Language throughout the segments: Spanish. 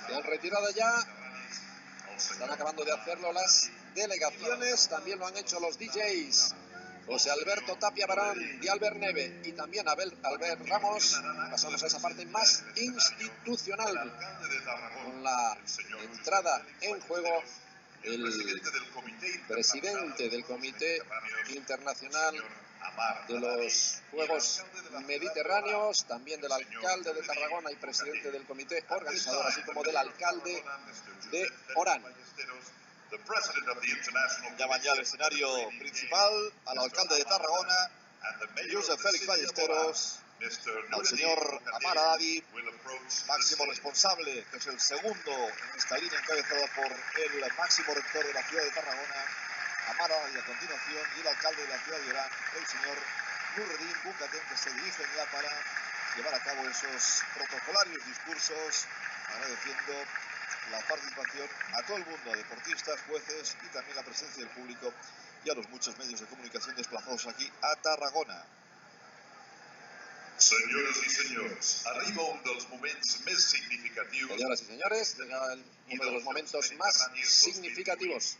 Se han retirado ya. Están acabando de hacerlo las delegaciones. También lo han hecho los DJs. José Alberto Tapia Barón, de Albert Neve y también Albert Ramos. Pasamos a esa parte más institucional, con la entrada en juego el presidente del Comité Internacional de los Juegos Mediterráneos, también del alcalde de Tarragona y presidente del comité organizador, así como del alcalde de Orán. Llaman ya al escenario principal al alcalde de Tarragona, Josep Félix Ballesteros, al señor Amar Haddadi, máximo responsable, que es el segundo en esta línea encabezada por el máximo rector de la ciudad de Tarragona, Amar Haddadi a continuación, y el alcalde de la ciudad de Orán, el señor Nurredin Bukatem, que se dirigen ya para llevar a cabo esos protocolarios discursos, agradeciendo la participación a todo el mundo, a deportistas, jueces y también la presencia del público y a los muchos medios de comunicación desplazados aquí a Tarragona. Senyores i senyors, arriba un dels moments més significatius. Señoras y señores, llega uno de los momentos más significativos.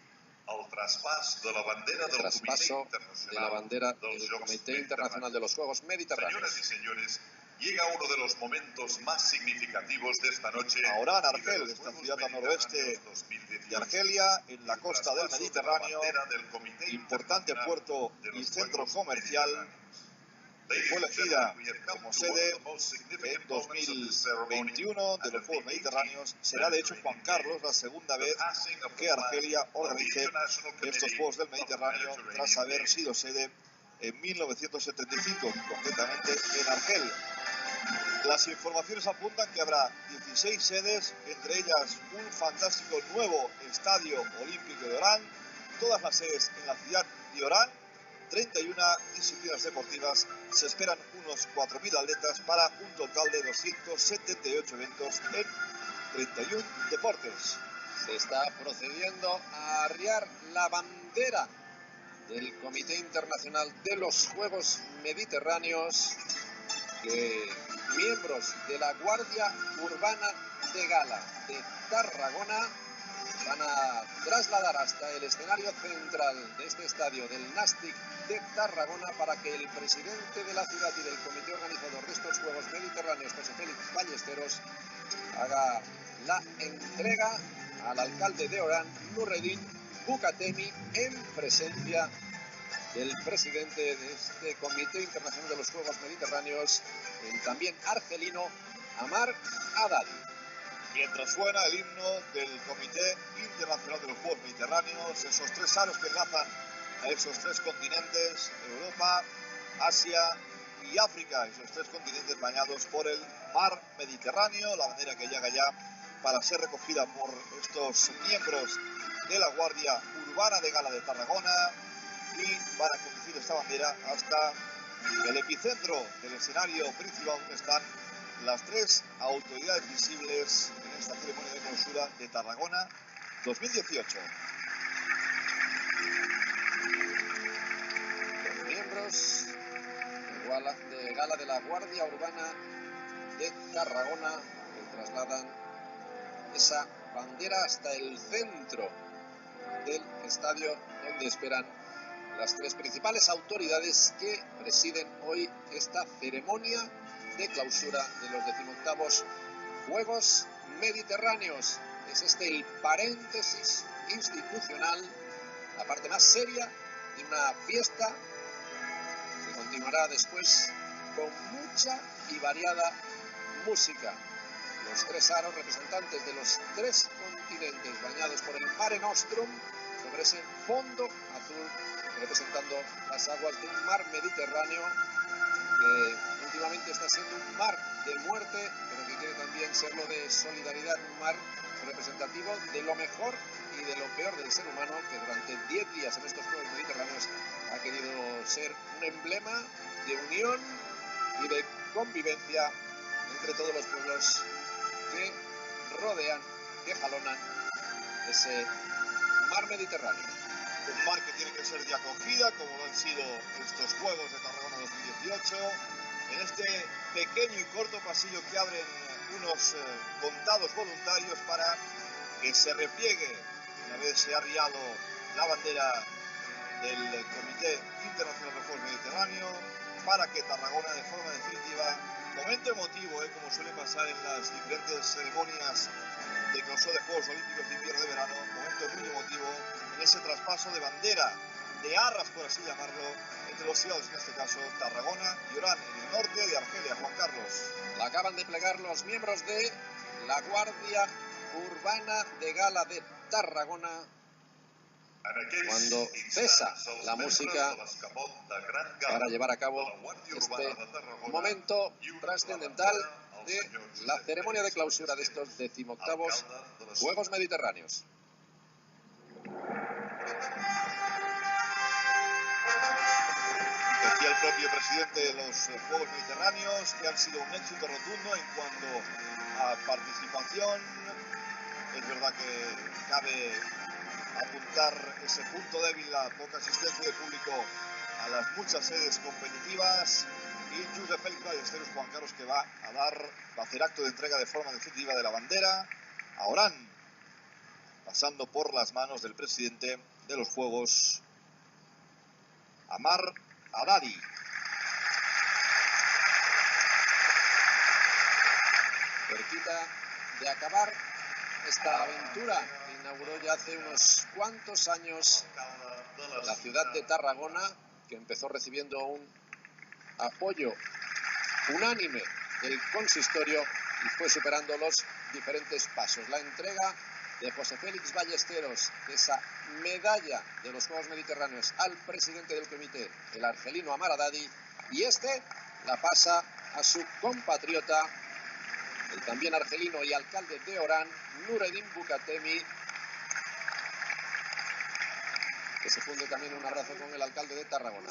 El traspaso de la bandera del Comité Internacional de los Juegos Mediterráneos. Señoras y señores, llega uno de los momentos más significativos de esta noche. Ahora en Argel, esta ciudad al noroeste de Argelia, en la costa del Mediterráneo, importante puerto y centro comercial, fue elegida como sede en 2021 de los Juegos Mediterráneos. Será de hecho Juan Carlos la segunda vez que Argelia organice estos Juegos del Mediterráneo tras haber sido sede en 1975, concretamente en Argel. Las informaciones apuntan que habrá 16 sedes, entre ellas un fantástico nuevo estadio olímpico de Orán, todas las sedes en la ciudad de Orán, 31 disciplinas deportivas, se esperan unos 4.000 atletas para un total de 278 eventos en 31 deportes. Se está procediendo a arriar la bandera del Comité Internacional de los Juegos Mediterráneos, que miembros de la Guardia Urbana de Gala de Tarragona van a trasladar hasta el escenario central de este estadio del Nàstic de Tarragona para que el presidente de la ciudad y del comité organizador de estos Juegos Mediterráneos, José Félix Ballesteros, haga la entrega al alcalde de Orán, Nurredin Bukatem, en presencia del presidente de este Comité Internacional de los Juegos Mediterráneos, el también argelino Amar Haddadi. Mientras suena el himno del Comité Internacional de los Juegos Mediterráneos, esos tres aros que enlazan a esos tres continentes, Europa, Asia y África, esos tres continentes bañados por el mar Mediterráneo, la bandera que llega ya para ser recogida por estos miembros de la Guardia Urbana de Gala de Tarragona, y van a conducir esta bandera hasta el epicentro del escenario principal, donde están las tres autoridades visibles en esta ceremonia de clausura de Tarragona 2018. Los miembros de Gala de la Guardia Urbana de Tarragona que trasladan esa bandera hasta el centro del estadio, donde esperan las tres principales autoridades que presiden hoy esta ceremonia de clausura de los 18avos Juegos Mediterráneos. Es este el paréntesis institucional, la parte más seria de una fiesta que continuará después con mucha y variada música. Los tres aros representantes de los tres continentes bañados por el Mare Nostrum sobre ese fondo azul, representando las aguas de un mar Mediterráneo que últimamente está siendo un mar de muerte, pero que quiere también serlo de solidaridad, un mar representativo de lo mejor y de lo peor del ser humano, que durante 10 días en estos Juegos Mediterráneos ha querido ser un emblema de unión y de convivencia entre todos los pueblos que rodean, que jalonan ese mar Mediterráneo. Un mar que tiene que ser de acogida, como lo han sido estos Juegos de Tarragona 2018, en este pequeño y corto pasillo que abren unos contados voluntarios para que se repliegue, una vez se ha arriado la bandera del Comité Internacional de Juegos Mediterráneo, para que Tarragona, de forma definitiva, momento emotivo, como suele pasar en las diferentes ceremonias de clausura de Juegos Olímpicos de invierno y de verano, momento muy emotivo en ese traspaso de bandera, de arras, por así llamarlo, entre los ciudades, en este caso Tarragona y Orán, en el norte de Argelia. Juan Carlos. La acaban de plegar los miembros de la Guardia Urbana de Gala de Tarragona cuando cesa la música para llevar a cabo este momento trascendental de la ceremonia de clausura de estos 18º Juegos Mediterráneos. Decía el propio presidente de los Juegos Mediterráneos que han sido un éxito rotundo en cuanto a participación. Es verdad que cabe apuntar ese punto débil, la poca asistencia de público a las muchas sedes competitivas, y Josep Félix Ballesteros, Juan Carlos, que va a hacer acto de entrega de forma definitiva de la bandera a Orán, pasando por las manos del presidente de los Juegos, Amar Haddadi. Cerquita de acabar esta aventura que inauguró ya hace unos cuantos años la ciudad de Tarragona, que empezó recibiendo un apoyo unánime del consistorio y fue superando los diferentes pasos. La entrega de José Félix Ballesteros de esa medalla de los Juegos Mediterráneos al presidente del comité, el argelino Amar Haddadi, y este la pasa a su compatriota, el también argelino y alcalde de Orán, Nureddin Bucatemi, que se funde también un abrazo con el alcalde de Tarragona.